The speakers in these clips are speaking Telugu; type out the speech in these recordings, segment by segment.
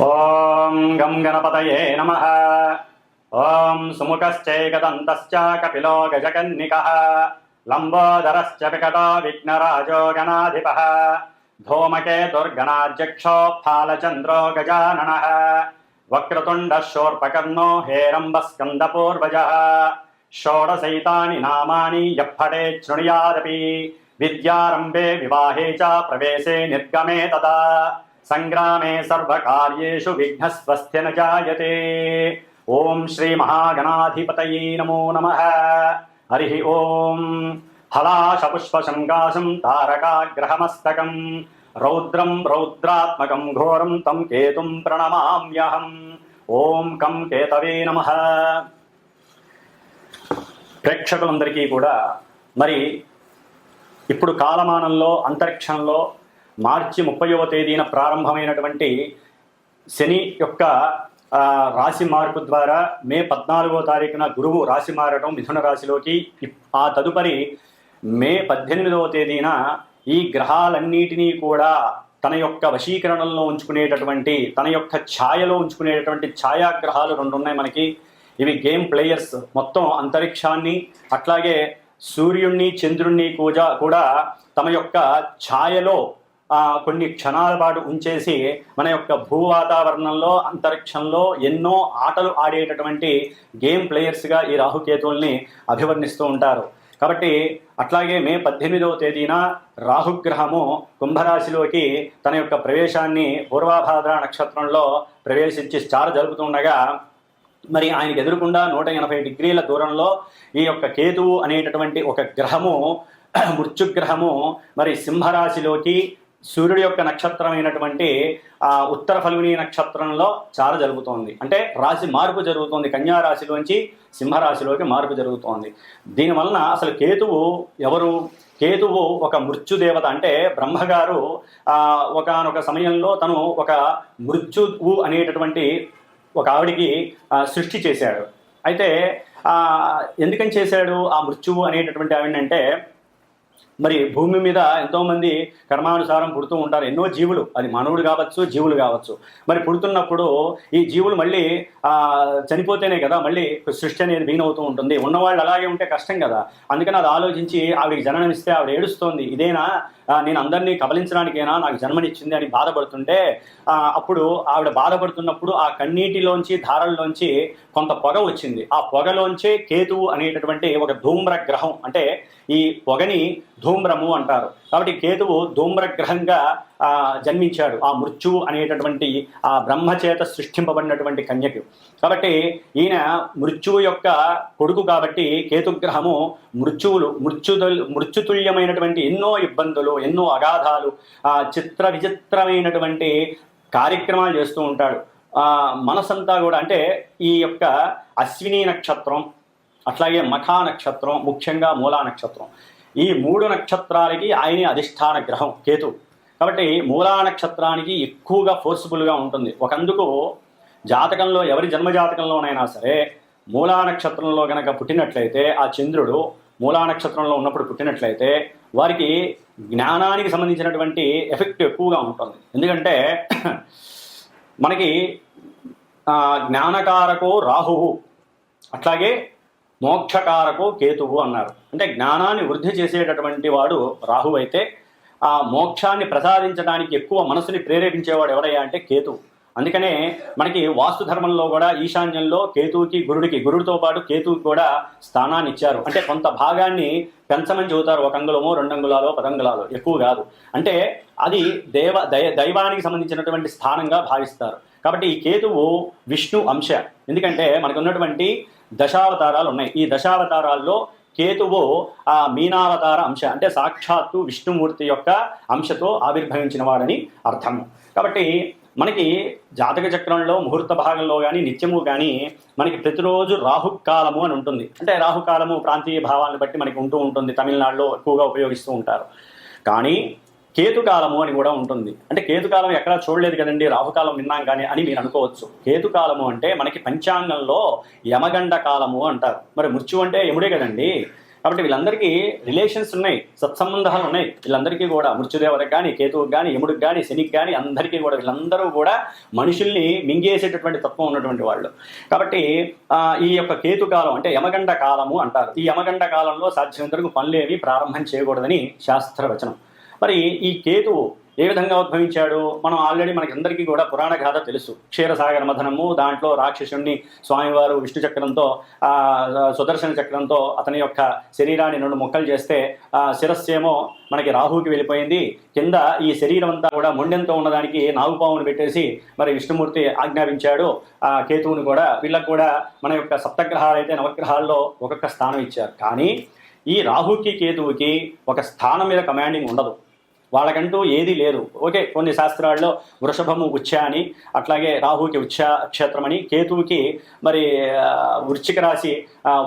ఓం గం గణపతయే నమః. ఓం సుముఖశ్చైకదంతశ్చ కపిలో గజకన్నికః లంబోదరశ్చ వికటో విఘ్నరాజో గణాధిపః ధూమకేతుర్గణాధ్యక్షో ఫాలచంద్రో గజాననః వక్రతుండః శూర్పకర్ణో హేరంబస్కందపూర్వజः షోడశైతాని నామాని యప్పఠేత్ శృణుయాదపి విద్యారంభే వివాహే చ ప్రవేశే నిర్గమే తదా సంగ్రామే సర్వకార్యేషు విఘ్నస్వస్తి న జాయతే. ఓం శ్రీ మహాగణాధిపతయే నమో నమః. హరి ఓం. హలాశపుష్పశంకాశం తారకాగ్రహమస్తకం రౌద్రం రౌద్రాత్మకం ఘోరం తం కేతుం ప్రణమామ్యహం. ఓం కం కేతవే నమః. ప్రేక్షకులందరికీ కూడా మరి ఇప్పుడు కాలమానంలో అంతరిక్షంలో మార్చి 30వ తేదీన ప్రారంభమైనటువంటి శని యొక్క రాశి మార్పు ద్వారా మే 14వ తారీఖున గురువు రాశి మారడం మిథున రాశిలోకి, ఆ తదుపరి మే 18వ తేదీన ఈ గ్రహాలన్నిటినీ కూడా తన యొక్క వశీకరణంలో ఉంచుకునేటటువంటి, తన యొక్క ఛాయలో ఉంచుకునేటటువంటి ఛాయాగ్రహాలు రెండు ఉన్నాయి మనకి. ఇవి గేమ్ ప్లేయర్స్ మొత్తం అంతరిక్షాన్ని అట్లాగే సూర్యుణ్ణి చంద్రుణ్ణి కూడా తమ యొక్క ఛాయలో కొన్ని క్షణాల పాటు ఉంచేసి మన యొక్క భూ వాతావరణంలో అంతరిక్షంలో ఎన్నో ఆటలు ఆడేటటువంటి గేమ్ ప్లేయర్స్గా ఈ రాహుకేతువుల్ని అభివర్ణిస్తూ ఉంటారు. కాబట్టి అట్లాగే మే 18వ తేదీన రాహుగ్రహము కుంభరాశిలోకి తన యొక్క ప్రవేశాన్ని పూర్వాభాద్ర నక్షత్రంలో ప్రవేశించి స్టార్ జరుపుతుండగా మరి ఆయనకు ఎదురుకుండా 180 డిగ్రీల దూరంలో ఈ యొక్క కేతువు అనేటటువంటి ఒక గ్రహము, మృత్యుగ్రహము మరి సింహరాశిలోకి సూర్యుడి యొక్క నక్షత్రమైనటువంటి ఉత్తర ఫల్గుని నక్షత్రంలో చార జరుగుతోంది. అంటే రాశి మార్పు జరుగుతోంది, కన్యా రాశిలోంచి సింహరాశిలోకి మార్పు జరుగుతోంది. దీనివలన అసలు కేతువు ఎవరు? కేతువు ఒక మృత్యుదేవత. అంటే బ్రహ్మగారు ఒకానొక సమయంలో తను ఒక మృత్యువు అనేటటువంటి ఒక ఆవిడికి సృష్టి చేశాడు. అయితే ఎందుకని చేశాడు ఆ మృత్యువు అనేటటువంటి ఆవిడంటే, మరి భూమి మీద ఎంతోమంది కర్మానుసారం పుడుతూ ఉంటారు, ఎన్నో జీవులు, అది మానవుడు కావచ్చు జీవులు కావచ్చు. మరి పుడుతున్నప్పుడు ఈ జీవులు మళ్ళీ చనిపోతేనే కదా మళ్ళీ సృష్టి అనేది వీణవుతూ ఉంటుంది. ఉన్నవాళ్ళు అలాగే ఉంటే కష్టం కదా. అందుకని అది ఆలోచించి ఆవిడికి జననమిస్తే ఆవిడ ఏడుస్తోంది, ఇదేనా నేను అందరినీ కబలించడానికేనా నాకు జన్మనిచ్చింది అని బాధపడుతుంటే, అప్పుడు ఆవిడ బాధపడుతున్నప్పుడు ఆ కన్నీటిలోంచి ధారల్లోంచి కొంత పొగ వచ్చింది. ఆ పొగలోంచే కేతువు అనేటటువంటి ఒక ధూమ్ర గ్రహం, అంటే ఈ పొగని ధూమ్రము అంటారు. కాబట్టి కేతువు ధూమ్రగ్రహంగా జన్మించాడు ఆ మృత్యువు అనేటటువంటి ఆ బ్రహ్మచేత సృష్టింపబడినటువంటి కన్యకు. కాబట్టి ఈయన మృత్యువు యొక్క కొడుకు కాబట్టి కేతుగ్రహము మృత్యుతుల్యమైనటువంటి ఎన్నో ఇబ్బందులు, ఎన్నో అగాధాలు, చిత్ర విచిత్రమైనటువంటి కార్యక్రమాలు చేస్తూ ఉంటాడు. మనసంతా కూడా, అంటే ఈ యొక్క అశ్విని నక్షత్రం అట్లాగే మఖా నక్షత్రం, ముఖ్యంగా మూలా నక్షత్రం, ఈ 3 నక్షత్రాలకి ఆయన అధిష్టాన గ్రహం కేతు. కాబట్టి మూలా నక్షత్రానికి ఎక్కువగా ఫోర్స్ఫుల్గా ఉంటుంది. ఒకందుకు జాతకంలో ఎవరి జన్మజాతకంలోనైనా సరే మూలా నక్షత్రంలో కనుక పుట్టినట్లయితే, ఆ చంద్రుడు మూలా నక్షత్రంలో ఉన్నప్పుడు పుట్టినట్లయితే వారికి జ్ఞానానికి సంబంధించినటువంటి ఎఫెక్ట్ ఎక్కువగా ఉంటుంది. ఎందుకంటే మనకి జ్ఞానకారకో రాహువు, అట్లాగే మోక్షకారకో కేతువు అన్నారు. అంటే జ్ఞానాన్ని వృద్ధి చేసేటటువంటి వాడు రాహువు అయితే, ఆ మోక్షాన్ని ప్రసాదించడానికి ఎక్కువ మనసుని ప్రేరేపించేవాడు ఎవరయ్యా అంటే కేతువు. అందుకనే మనకి వాస్తు ధర్మంలో కూడా ఈశాన్యంలో కేతువుకి గురుడితో పాటు కేతువుకి కూడా స్థానాన్ని ఇచ్చారు. అంటే కొంత భాగాన్ని పెంచమని చెబుతారు, 1 అంగుళమో 2 అంగుళాలో 10 అంగుళాలు, ఎక్కువ కాదు. అంటే అది దైవానికి సంబంధించినటువంటి స్థానంగా భావిస్తారు. కాబట్టి ఈ కేతువు విష్ణు అంశ. ఎందుకంటే మనకు ఉన్నటువంటి దశావతారాలు ఉన్నాయి. ఈ దశావతారాల్లో కేతువు ఆ మీనావతార అంశ, అంటే సాక్షాత్తు విష్ణుమూర్తి యొక్క అంశతో ఆవిర్భవించిన వాడని అర్థము. కాబట్టి మనకి జాతక చక్రంలో ముహూర్త భాగంలో కానీ నిత్యము కానీ మనకి ప్రతిరోజు రాహుకాలము అని ఉంటుంది. అంటే రాహుకాలము ప్రాంతీయ భావాలను బట్టి మనకి ఉంటూ ఉంటుంది. తమిళనాడులో ఎక్కువగా ఉపయోగిస్తూ ఉంటారు. కానీ కేతుకాలము అని కూడా ఉంటుంది. అంటే కేతుకాలం ఎక్కడా చూడలేదు కదండి, రాహుకాలం విన్నాం కానీ అని మీరు అనుకోవచ్చు. కేతుకాలము అంటే మనకి పంచాంగంలో యమగండ కాలము అంటారు. మరి మృత్యు అంటే యముడే కదండి. కాబట్టి వీళ్ళందరికీ రిలేషన్స్ ఉన్నాయి, సత్సంబంధాలు ఉన్నాయి. వీళ్ళందరికీ కూడా మృత్యుదేవతకు కానీ, కేతువుకి కానీ, యముడికి కానీ, శనికి కానీ అందరికీ కూడా వీళ్ళందరూ కూడా మనుషుల్ని మింగేసేటటువంటి తత్వం ఉన్నటువంటి వాళ్ళు. కాబట్టి ఈ యొక్క కేతు కాలం అంటే యమగండ కాలము అంటారు. ఈ యమగండ కాలంలో సాధ్యమైనంత వరకు పనులేవి ప్రారంభం చేయకూడదని శాస్త్రవచనం. మరి ఈ కేతువు ఏ విధంగా ఉద్భవించాడు? మనం ఆల్రెడీ మనకి అందరికీ కూడా పురాణ గాథ తెలుసు. క్షీరసాగర మథనము, దాంట్లో రాక్షసుణ్ణి స్వామివారు విష్ణు చక్రంతో సుదర్శన చక్రంతో అతని యొక్క శరీరాన్ని 2 ముక్కలు చేస్తే శిరస్సేమో మనకి రాహుకి వెళ్ళిపోయింది. కింద ఈ శరీరం అంతా కూడా మొండెంతో ఉన్నదానికి నాగుపామును పెట్టేసి మరి విష్ణుమూర్తి ఆజ్ఞాపించాడు ఆ కేతువుని కూడా. వీళ్ళకు కూడా మన యొక్క సప్తగ్రహాలు అయితే నవగ్రహాల్లో ఒక్కొక్క స్థానం ఇచ్చారు. కానీ ఈ రాహుకి కేతువుకి ఒక స్థానం మీద కమాండింగ్ ఉండదు, వాళ్ళకంటూ ఏది లేదు. ఓకే, కొన్ని శాస్త్రాల్లో వృషభము ఉచ్చ అని, అట్లాగే రాహుకి ఉచ్చ క్షేత్రం అని, కేతువుకి మరి వృశ్చిక రాశి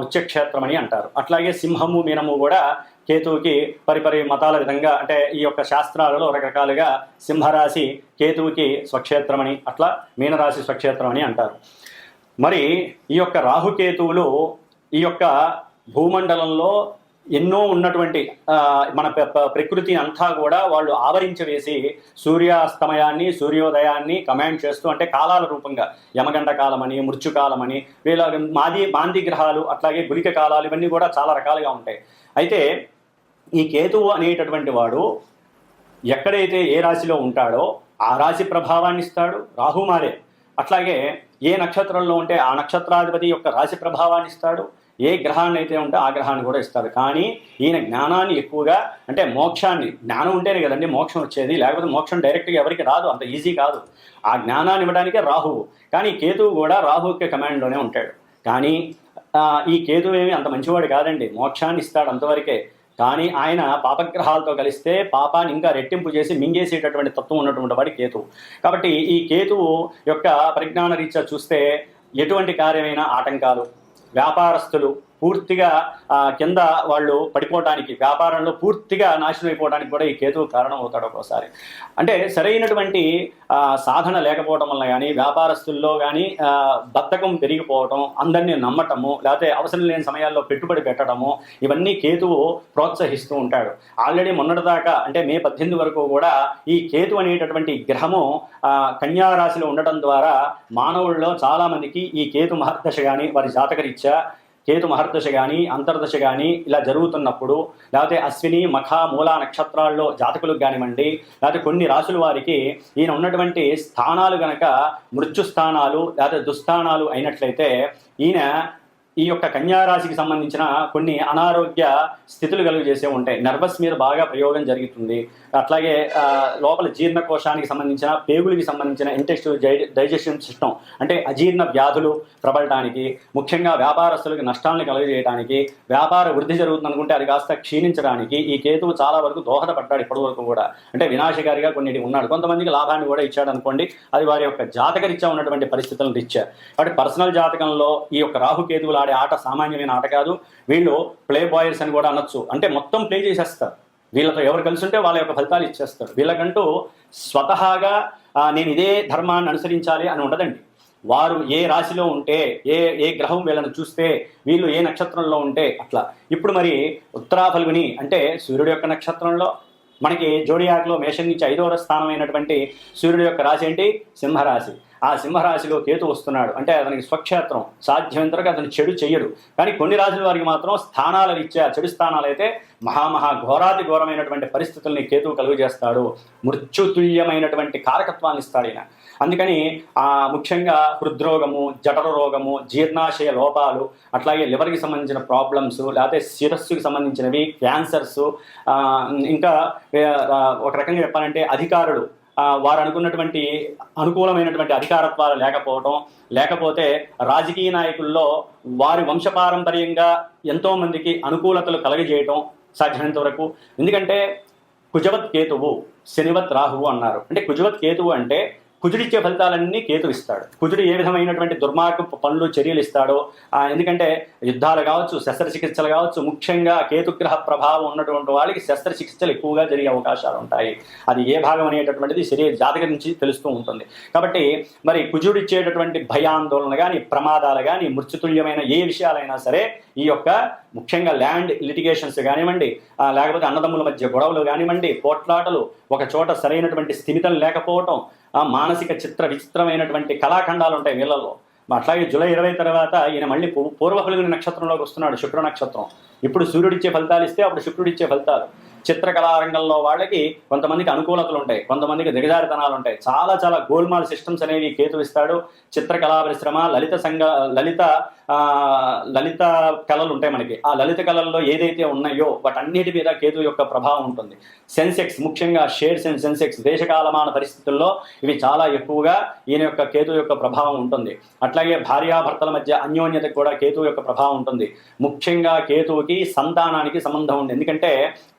ఉచ్చక్షేత్రం అని అంటారు. అట్లాగే సింహము మీనము కూడా కేతువుకి పరిపరి మతాల విధంగా అంటే ఈ యొక్క శాస్త్రాలలో రకరకాలుగా సింహరాశి కేతువుకి స్వక్షేత్రం అని, అట్లా మీనరాశి స్వక్షేత్రం అని అంటారు. మరి ఈ యొక్క రాహుకేతువులు ఈ యొక్క భూమండలంలో ఎన్నో ఉన్నటువంటి మన ప్రకృతి అంతా కూడా వాళ్ళు ఆవరించవేసి సూర్యాస్తమయాన్ని సూర్యోదయాన్ని కమాండ్ చేస్తూ, అంటే కాలాల రూపంగా యమగండ కాలమని, మృత్యుకాలమని, వీళ్ళ మాంది గ్రహాలు, అట్లాగే గుళిక కాలాలు, ఇవన్నీ కూడా చాలా రకాలుగా ఉంటాయి. అయితే ఈ కేతువు అనేటటువంటి వాడు ఎక్కడైతే ఏ రాశిలో ఉంటాడో ఆ రాశి ప్రభావాన్ని ఇస్తాడు. రాహుమాలే అట్లాగే ఏ నక్షత్రంలో ఉంటే ఆ నక్షత్రాధిపతి యొక్క రాశి ప్రభావాన్ని ఇస్తాడు. ఏ గ్రహాన్ని అయితే ఉంటే ఆ గ్రహాన్ని కూడా ఇస్తాడు. కానీ ఈయన జ్ఞానాన్ని ఎక్కువగా, అంటే మోక్షాన్ని, జ్ఞానం ఉంటేనే కదండి మోక్షం వచ్చేది, లేకపోతే మోక్షం డైరెక్ట్గా ఎవరికి రాదు, అంత ఈజీ కాదు. ఆ జ్ఞానాన్ని ఇవ్వడానికే రాహువు. కానీ కేతువు కూడా రాహువుకి కమాండ్లోనే ఉంటాడు. కానీ ఈ కేతువు ఏమి అంత మంచివాడు కాదండి, మోక్షాన్ని ఇస్తాడు అంతవరకే. కానీ ఆయన పాపగ్రహాలతో కలిస్తే పాపాన్ని ఇంకా రెట్టింపు చేసి మింగేసేటటువంటి తత్వం ఉన్నటువంటి వాడి కేతువు. కాబట్టి ఈ కేతువు యొక్క పరిజ్ఞాన రీత్యా చూస్తే ఎటువంటి కార్యమైన ఆటంకాలు, వ్యాపారస్తులు పూర్తిగా కింద వాళ్ళు పడిపోవడానికి, వ్యాపారంలో పూర్తిగా నాశనం అయిపోవడానికి కూడా ఈ కేతువు కారణం అవుతాడు ఒక్కోసారి. అంటే సరైనటువంటి సాధన లేకపోవడం వల్ల కానీ, వ్యాపారస్తుల్లో కానీ బద్ధకం పెరిగిపోవటం, అందరినీ నమ్మటము, లేకపోతే అవసరం లేని సమయాల్లో పెట్టుబడి పెట్టడము, ఇవన్నీ కేతువు ప్రోత్సహిస్తూ ఉంటాడు. ఆల్రెడీ మొన్నటిదాకా అంటే మే 18 వరకు కూడా ఈ కేతు అనేటటువంటి గ్రహము కన్యారాశిలో ఉండటం ద్వారా మానవుల్లో చాలామందికి ఈ కేతు మహర్దశ కానీ, వారి జాతకరీత్యా కేతు మహర్దశ కానీ, అంతర్దశ కానీ ఇలా జరుగుతున్నప్పుడు, లేకపోతే అశ్విని మఖ మూల నక్షత్రాల్లో జాతకులకు కానివ్వండి, లేకపోతే కొన్ని రాశుల వారికి ఈయన ఉన్నటువంటి స్థానాలు గనక మృత్యు స్థానాలు లేకపోతే దుస్థానాలు అయినట్లయితే ఈయన ఈ యొక్క కన్యారాశికి సంబంధించిన కొన్ని అనారోగ్య స్థితులు కలుగజేసే ఉంటాయి. నర్వస్ మీద బాగా ప్రయోగం జరుగుతుంది. అట్లాగే లోపల జీర్ణకోశానికి సంబంధించిన, పేగులకి సంబంధించిన ఇంటెస్టివ్ డైజెషన్ సిస్టమ్ అంటే అజీర్ణ వ్యాధులు ప్రబలటానికి, ముఖ్యంగా వ్యాపారస్తులకు నష్టాలను కలుగజేయడానికి, వ్యాపార వృద్ధి జరుగుతుంది అనుకుంటే అది కాస్త క్షీణించడానికి ఈ కేతువు చాలా వరకు దోహదపడ్డాడు ఇప్పటి వరకు కూడా. అంటే వినాశకారిగా కొన్నిటి ఉన్నాడు. కొంతమందికి లాభాన్ని కూడా ఇచ్చాడు అనుకోండి, అది వారి యొక్క జాతకరీత్యా ఉన్నటువంటి పరిస్థితులను రీత్యా. కాబట్టి పర్సనల్ జాతకంలో ఈ యొక్క రాహుకేతువుల ఆట సామాన్యమైన ఆట కాదు. వీళ్ళు ప్లే బాయర్స్ అని కూడా అనొచ్చు. అంటే మొత్తం ప్లే చేసేస్తారు. వీళ్ళతో ఎవరు కలిసి ఉంటే వాళ్ళ యొక్క ఫలితాలు ఇచ్చేస్తారు. వీళ్ళకంటూ స్వతహాగా నేను ఇదే ధర్మాన్ని అనుసరించాలి అని ఉండదండి. వారు ఏ రాశిలో ఉంటే, ఏ గ్రహం వీళ్ళని చూస్తే, వీళ్ళు ఏ నక్షత్రంలో ఉంటే అట్లా. ఇప్పుడు మరి ఉత్తరాఫల్గుని అంటే సూర్యుడు యొక్క నక్షత్రంలో మనకి జోడియాక్లో మేషం నుంచి 5వ స్థానం అయినటువంటి సూర్యుడు యొక్క రాశి ఏంటి? సింహరాశి. ఆ సింహరాశిలో కేతు వస్తున్నాడు అంటే అతనికి స్వక్షేత్రం. సాధ్యమైనంతవరకు అతను చెడు చెయ్యడు. కానీ కొన్ని రాశుల వారికి మాత్రం స్థానాల రీత్యా చెడు స్థానాలు అయితే ఘోరాతి ఘోరమైనటువంటి పరిస్థితుల్ని కేతువు కలుగజేస్తాడు. మృత్యుతుల్యమైనటువంటి కారకత్వాన్ని ఇస్తాడు ఈయన. అందుకని ముఖ్యంగా హృద్రోగము, జఠర రోగము, జీర్ణాశయ లోపాలు, అట్లాగే లివర్కి సంబంధించిన ప్రాబ్లమ్స్, లేకపోతే శిరస్సుకి సంబంధించినవి, క్యాన్సర్స్, ఇంకా ఒక రకంగా చెప్పాలంటే అధికారులు వారు అనుకున్నటువంటి అనుకూలమైనటువంటి అధికారత్వాలు లేకపోవటం, లేకపోతే రాజకీయ నాయకుల్లో వారి వంశపారంపర్యంగా ఎంతోమందికి అనుకూలతలు కలగజేయటం సాధ్యమైనంత వరకు. ఎందుకంటే కుజవత్ కేతువు శనివత్ రాహువు అన్నారు. అంటే కుజవత్ కేతువు అంటే కుజుడిచ్చే ఫలితాలన్నీ కేతు ఇస్తాడు. కుజుడు ఏ విధమైనటువంటి దుర్మార్గపు పనులు చర్యలు ఇస్తాడో, ఎందుకంటే యుద్ధాలు కావచ్చు, శస్త్రచికిత్సలు కావచ్చు, ముఖ్యంగా కేతుగ్రహ ప్రభావం ఉన్నటువంటి వాళ్ళకి శస్త్రచికిత్సలు ఎక్కువగా జరిగే అవకాశాలు ఉంటాయి. అది ఏ భాగం అనేటటువంటిది శరీర జాతకం నుంచి తెలుస్తూ ఉంటుంది. కాబట్టి మరి కుజుడు ఇచ్చేటటువంటి భయాందోళన కానీ, ప్రమాదాలు కానీ, మృత్యుతుల్యమైన ఏ విషయాలైనా సరే, ఈ యొక్క ముఖ్యంగా ల్యాండ్ లిటిగేషన్స్ కానివ్వండి, లేకపోతే అన్నదమ్ముల మధ్య గొడవలు కానివ్వండి, పోట్లాటలు, ఒక చోట సరైనటువంటి స్థిమితం లేకపోవటం, మానసిక చిత్ర విచిత్రమైనటువంటి కళాఖండాలు ఉంటాయి వీళ్ళల్లో. అట్లాగే జూలై 20 తర్వాత ఈయన మళ్ళీ పూర్వ ఫల్గుని నక్షత్రంలోకి వస్తున్నాడు, శుక్ర నక్షత్రం. ఇప్పుడు సూర్యుడిచ్చే ఫలితాలు ఇస్తే అప్పుడు శుక్రుడిచ్చే ఫలితాలు. చిత్రకళారంగంలో వాళ్ళకి కొంతమందికి అనుకూలతలు ఉంటాయి, కొంతమందికి దిగజారితనాలు ఉంటాయి. చాలా చాలా గోల్మాల్ సిస్టమ్స్ అనేవి కేతు ఇస్తాడు. చిత్రకళా పరిశ్రమ, లలిత కళలు ఉంటాయి మనకి. ఆ లలిత కళల్లో ఏదైతే ఉన్నాయో వాటన్నిటి మీద కేతు యొక్క ప్రభావం ఉంటుంది. సెన్సెక్స్, ముఖ్యంగా షేర్స్ అండ్ సెన్సెక్స్, దేశకాలమాన పరిస్థితుల్లో ఇవి చాలా ఎక్కువగా ఈయన యొక్క కేతు యొక్క ప్రభావం ఉంటుంది. అట్లాగే భార్యాభర్తల మధ్య అన్యోన్యతకు కూడా కేతు యొక్క ప్రభావం ఉంటుంది. ముఖ్యంగా కేతువుకి సంతానానికి సంబంధం ఉంది. ఎందుకంటే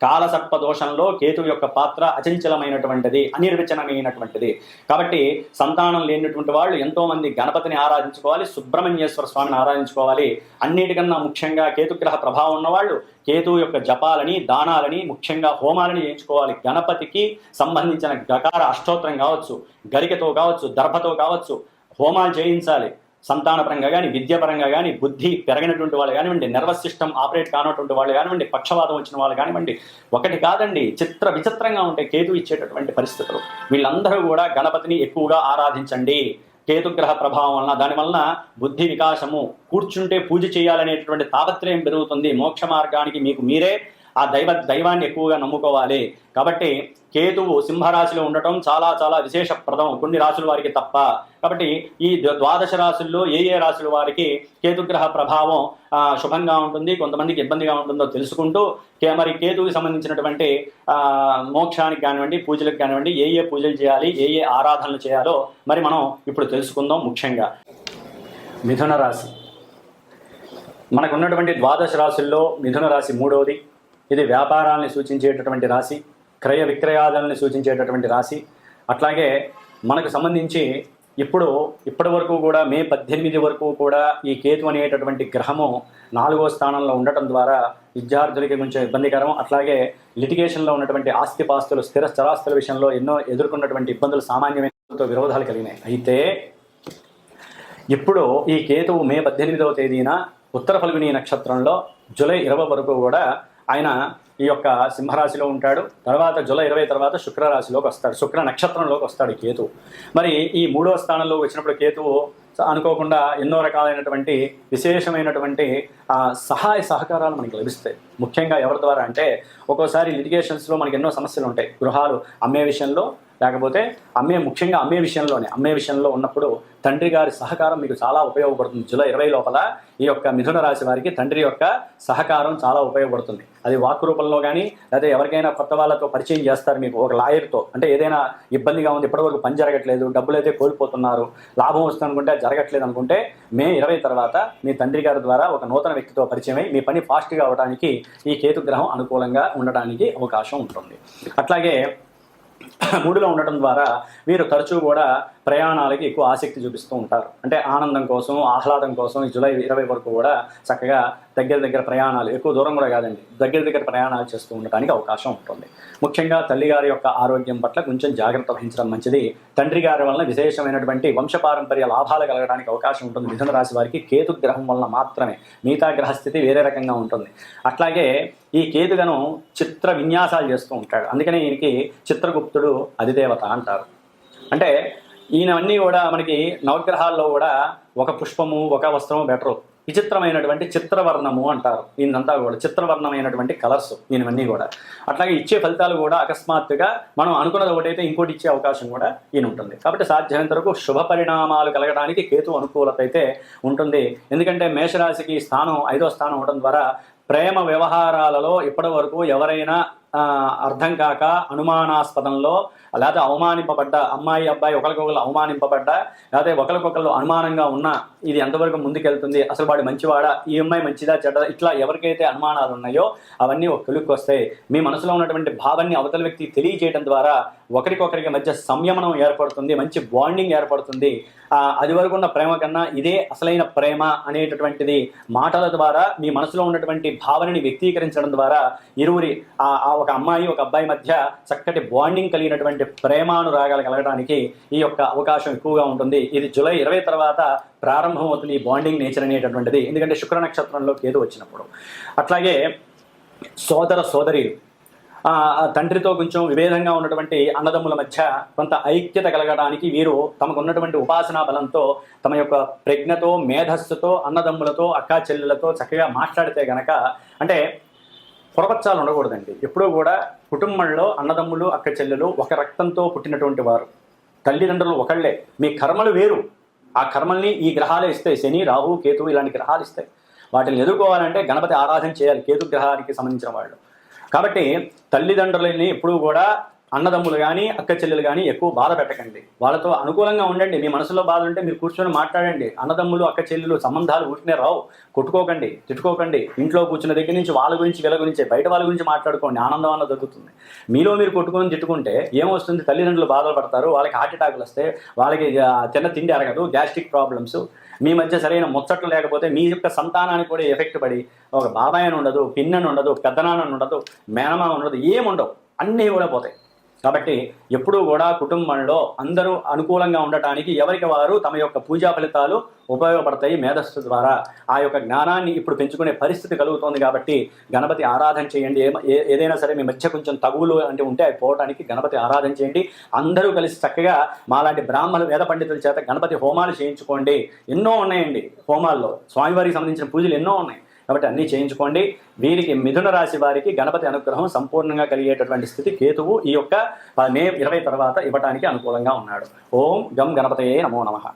కాలసర్ప దోషంలో కేతు యొక్క పాత్ర అచంచలమైనటువంటిది, అనిర్వచనమైనటువంటిది. కాబట్టి సంతానం లేనటువంటి వాళ్ళు ఎంతో మంది గణపతిని ఆరాధించుకోవాలి, సుబ్రహ్మణ్యేశ్వర స్వామిని ఆరాధించుకోవాలి. అన్నిటికన్నా ముఖ్యంగా కేతుగ్రహ ప్రభావం ఉన్నవాళ్ళు కేతువు యొక్క జపాలని, దానాలని, ముఖ్యంగా హోమాలని చేయించుకోవాలి. గణపతికి సంబంధించిన గకార అష్టోత్తరం కావచ్చు, గరికతో కావచ్చు, దర్భతో కావచ్చు, హోమాలు చేయించాలి. సంతానపరంగా కానీ, విద్యాపరంగా కానీ, బుద్ధి పెరగినటువంటి వాళ్ళు కానివ్వండి, నర్వస్ సిస్టమ్ ఆపరేట్ కానటువంటి వాళ్ళు కానివ్వండి, పక్షవాతం వచ్చిన వాళ్ళు కానివ్వండి, ఒకటి కాదండి, చిత్ర విచిత్రంగా ఉంటాయి కేతు ఇచ్చేటటువంటి పరిస్థితులు. వీళ్ళందరూ కూడా గణపతిని ఎక్కువగా ఆరాధించండి. కేతుగ్రహ ప్రభావం వలన, దానివలన బుద్ధి వికాసము, కూర్చుంటే పూజ చేయాలనేటువంటి తాపత్రయం పెరుగుతుంది. మోక్ష మార్గానికి మీకు మీరే ఆ దైవాన్ని ఎక్కువగా నమ్ముకోవాలి. కాబట్టి కేతువు సింహరాశిలో ఉండటం చాలా చాలా విశేషప్రదం, కొన్ని రాశుల వారికి తప్ప. కాబట్టి ఈ 12 రాశుల్లో ఏ రాశుల వారికి కేతుగ్రహ ప్రభావం శుభంగా ఉంటుంది, కొంతమందికి ఇబ్బందిగా ఉంటుందో తెలుసుకుంటూ, మరి కేతువుకి సంబంధించినటువంటి మోక్షానికి కానివ్వండి, పూజలకు కానివ్వండి, ఏ పూజలు చేయాలి, ఏ ఆరాధనలు చేయాలో మరి మనం ఇప్పుడు తెలుసుకుందాం. ముఖ్యంగా మిథున రాశి మనకున్నటువంటి 12 రాశుల్లో మిథున రాశి 3వది. ఇది వ్యాపారాలను సూచించేటటువంటి రాశి, క్రయ విక్రయాలను సూచించేటటువంటి రాశి. అట్లాగే మనకు సంబంధించి ఇప్పటి వరకు కూడా మే 18 వరకు కూడా ఈ కేతు అనేటటువంటి గ్రహము 4వ స్థానంలో ఉండటం ద్వారా విద్యార్థులకి కొంచెం ఇబ్బందికరం. అట్లాగే లిటిగేషన్లో ఉన్నటువంటి ఆస్తిపాస్తులు, స్థిర స్థిరాస్తుల విషయంలో ఎన్నో ఎదుర్కొన్నటువంటి ఇబ్బందులు, సామాన్యమైన విరోధాలు కలిగినాయి. అయితే ఇప్పుడు ఈ కేతువు మే 18వ తేదీన ఉత్తర ఫల్గుని నక్షత్రంలో జూలై 20 వరకు కూడా ఆయన ఈ యొక్క సింహరాశిలో ఉంటాడు. తర్వాత జూలై 20 తర్వాత శుక్రరాశిలోకి వస్తాడు, శుక్ర నక్షత్రంలోకి వస్తాడు కేతువు. మరి ఈ 3వ స్థానంలో వచ్చినప్పుడు కేతువు అనుకోకుండా ఎన్నో రకాలైనటువంటి విశేషమైనటువంటి సహాయ సహకారాలు మనకి లభిస్తాయి. ముఖ్యంగా ఎవరి ద్వారా అంటే, ఒక్కోసారి లిటిగేషన్స్లో మనకి ఎన్నో సమస్యలు ఉంటాయి. గృహాలు అమ్మే విషయంలో, లేకపోతే ముఖ్యంగా అమ్మే విషయంలో ఉన్నప్పుడు తండ్రి గారి సహకారం మీకు చాలా ఉపయోగపడుతుంది. జూలై 20 లోపల ఈ యొక్క మిథున రాశి వారికి తండ్రి యొక్క సహకారం చాలా ఉపయోగపడుతుంది. అది వాక్ రూపంలో కానీ, లేదా ఎవరికైనా కొత్త వాళ్ళతో పరిచయం చేస్తారు మీకు, ఒక లాయర్తో. అంటే ఏదైనా ఇబ్బందిగా ఉంది, ఇప్పటివరకు పని జరగట్లేదు, డబ్బులు అయితే కోల్పోతున్నారు, లాభం వస్తుంది అనుకుంటే జరగట్లేదు అనుకుంటే, మే 20 తర్వాత మీ తండ్రి గారి ద్వారా ఒక నూతన వ్యక్తితో పరిచయం అయ్యి మీ పని ఫాస్ట్గా అవడానికి ఈ కేతుగ్రహం అనుకూలంగా ఉండడానికి అవకాశం ఉంటుంది. అట్లాగే 3లో ఉండటం ద్వారా వీరు తరచూ కూడా ప్రయాణాలకి ఎక్కువ ఆసక్తి చూపిస్తూ ఉంటారు. అంటే ఆనందం కోసం, ఆహ్లాదం కోసం ఈ జూలై 20 వరకు కూడా చక్కగా దగ్గర ప్రయాణాలు, ఎక్కువ దూరం కూడా కాదండి, దగ్గర ప్రయాణాలు చేస్తూ ఉండటానికి అవకాశం ఉంటుంది. ముఖ్యంగా తల్లిగారి యొక్క ఆరోగ్యం పట్ల కొంచెం జాగ్రత్త వహించడం మంచిది. తండ్రి గారి వలన విశేషమైనటువంటి వంశపారంపర్య లాభాలు కలగడానికి అవకాశం ఉంటుంది మిథున రాశి వారికి, కేతు గ్రహం వలన మాత్రమే. మిగతా గ్రహస్థితి వేరే రకంగా ఉంటుంది. అట్లాగే ఈ కేతుగను చిత్ర విన్యాసాలు చేస్తూ ఉంటాడు. అందుకనే ఈయనకి చిత్రగుప్తుడు అధిదేవత అంటారు. అంటే ఈయన అన్నీ కూడా మనకి నవగ్రహాల్లో కూడా ఒక పుష్పము, ఒక వస్త్రము బెటరు. విచిత్రమైనటువంటి చిత్రవర్ణము అంటారు. ఈయనంతా కూడా చిత్రవర్ణమైనటువంటి కలర్స్ ఈయనవన్నీ కూడా. అట్లాగే ఇచ్చే ఫలితాలు కూడా అకస్మాత్తుగా మనం అనుకున్నది ఒకటైతే ఇంకోటి ఇచ్చే అవకాశం కూడా ఈయన ఉంటుంది. కాబట్టి సాధ్యమైనంత వరకు శుభ పరిణామాలు కలగడానికి కేతు అనుకూలత అయితే ఉంటుంది. ఎందుకంటే మేషరాశికి స్థానం 5వ స్థానం ఉండడం ద్వారా ప్రేమ వ్యవహారాలలో ఇప్పటి వరకు ఎవరైనా అర్థం కాక అనుమానాస్పదంలో, లేకపోతే అవమానింపబడ్డ అమ్మాయి అబ్బాయి ఒకరికొకరు అవమానింపబడ్డ, లేకపోతే ఒకరికొకరు అనుమానంగా ఉన్న ఇది ఎంతవరకు ముందుకెళ్తుంది, అసలు వాడు మంచివాడా, ఈ అమ్మాయి మంచిదా చెడ్డదా, ఇట్లా ఎవరికైతే అనుమానాలు ఉన్నాయో అవన్నీ ఒక కొలిక్కి వస్తాయి. మీ మనసులో ఉన్నటువంటి భావాన్ని అవతల వ్యక్తికి తెలియజేయడం ద్వారా ఒకరికొకరికి మధ్య సంయమనం ఏర్పడుతుంది, మంచి బాండింగ్ ఏర్పడుతుంది. అది వరకు ఉన్న ప్రేమ కన్నా ఇదే అసలైన ప్రేమ అనేటటువంటిది మాటల ద్వారా మీ మనసులో ఉన్నటువంటి భావనని వ్యక్తీకరించడం ద్వారా ఇరువురి ఒక అమ్మాయి ఒక అబ్బాయి మధ్య చక్కటి బాండింగ్ కలిగినటువంటి ప్రేమానురాగాలు కలగడానికి ఈ యొక్క అవకాశం ఎక్కువగా ఉంటుంది. ఇది జూలై 20 తర్వాత ప్రారంభమవుతుంది ఈ బాండింగ్ నేచర్ అనేటటువంటిది, ఎందుకంటే శుక్ర నక్షత్రంలో కేతు వచ్చినప్పుడు. అట్లాగే సోదర సోదరీలు, తండ్రితో కొంచెం విభేదంగా ఉన్నటువంటి అన్నదమ్ముల మధ్య కొంత ఐక్యత కలగడానికి వీరు తమకు ఉన్నటువంటి ఉపాసనా బలంతో, తమ యొక్క ప్రజ్ఞతో, మేధస్సుతో అన్నదమ్ములతో అక్కా చెల్లెలతో చక్కగా మాట్లాడితే గనక, అంటే పొరపచ్చాలు ఉండకూడదండి. ఎప్పుడూ కూడా కుటుంబంలో అన్నదమ్ములు అక్క చెల్లెలు ఒక రక్తంతో పుట్టినటువంటి వారు, తల్లిదండ్రులు ఒకళ్ళే, మీ కర్మలు వేరు. ఆ కర్మల్ని ఈ గ్రహాలే ఇస్తాయి, శని రాహు కేతు ఇలాంటి గ్రహాలు ఇస్తాయి. వాటిని ఎదుర్కోవాలంటే గణపతి ఆరాధన చేయాలి, కేతు గ్రహానికి సంబంధించిన వాళ్ళు. కాబట్టి తల్లిదండ్రులని ఎప్పుడూ కూడా అన్నదమ్ములు కానీ అక్క చెల్లెలు కానీ ఎక్కువ బాధ పెట్టకండి, వాళ్ళతో అనుకూలంగా ఉండండి. మీ మనసులో బాధ ఉంటే మీరు కూర్చొని మాట్లాడండి. అన్నదమ్ములు అక్క చెల్లెలు సంబంధాలు ఊరికనే రావు. కొట్టుకోకండి, తిట్టుకోకండి. ఇంట్లో కూర్చున్న దగ్గర నుంచి వాళ్ళ గురించి వీళ్ళ గురించి బయట వాళ్ళ గురించి మాట్లాడుకోండి, ఆనందం అన్న దొరుకుతుంది. మీలో మీరు కొట్టుకొని తిట్టుకుంటే ఏమొస్తుంది, తల్లిదండ్రులు బాధలు పడతారు, వాళ్ళకి హార్ట్ అటాకులు వస్తే, వాళ్ళకి తిండి అరగదు, గ్యాస్ట్రిక్ ప్రాబ్లమ్స్, మీ మధ్య సరైన ముచ్చట్లు లేకపోతే మీ యొక్క సంతానానికి కూడా ఎఫెక్ట్ పడి ఒక బాబాయ్ అని ఉండదు, పిన్నని ఉండదు, పెద్దనాన్న ఉండదు, మేనమా ఉండదు, ఏముండవు, అన్నీ కూడా పోతాయి. కాబట్టి ఎప్పుడూ కూడా కుటుంబంలో అందరూ అనుకూలంగా ఉండటానికి ఎవరికి వారు తమ యొక్క పూజా ఫలితాలు ఉపయోగపడతాయి. మేధస్సు ద్వారా ఆ యొక్క జ్ఞానాన్ని ఇప్పుడు పెంచుకునే పరిస్థితి కలుగుతోంది. కాబట్టి గణపతి ఆరాధన చేయండి. ఏదైనా సరే మీ మధ్య కొంచెం తగువులు అంటే ఉంటే అవి పోవడానికి గణపతి ఆరాధన చేయండి. అందరూ కలిసి చక్కగా మాలాంటి బ్రాహ్మణ వేద పండితుల చేత గణపతి హోమాలు చేయించుకోండి. ఎన్నో ఉన్నాయండి హోమాల్లో, స్వామివారికి సంబంధించిన పూజలు ఎన్నో ఉన్నాయి. కాబట్టి అన్నీ చేయించుకోండి. వీరికి మిథున రాశి వారికి గణపతి అనుగ్రహం సంపూర్ణంగా కలిగేటటువంటి స్థితి కేతువు ఈ యొక్క మే 20 తర్వాత ఇవ్వడానికి అనుకూలంగా ఉన్నాడు. ఓం గం గణపతయే నమో నమః.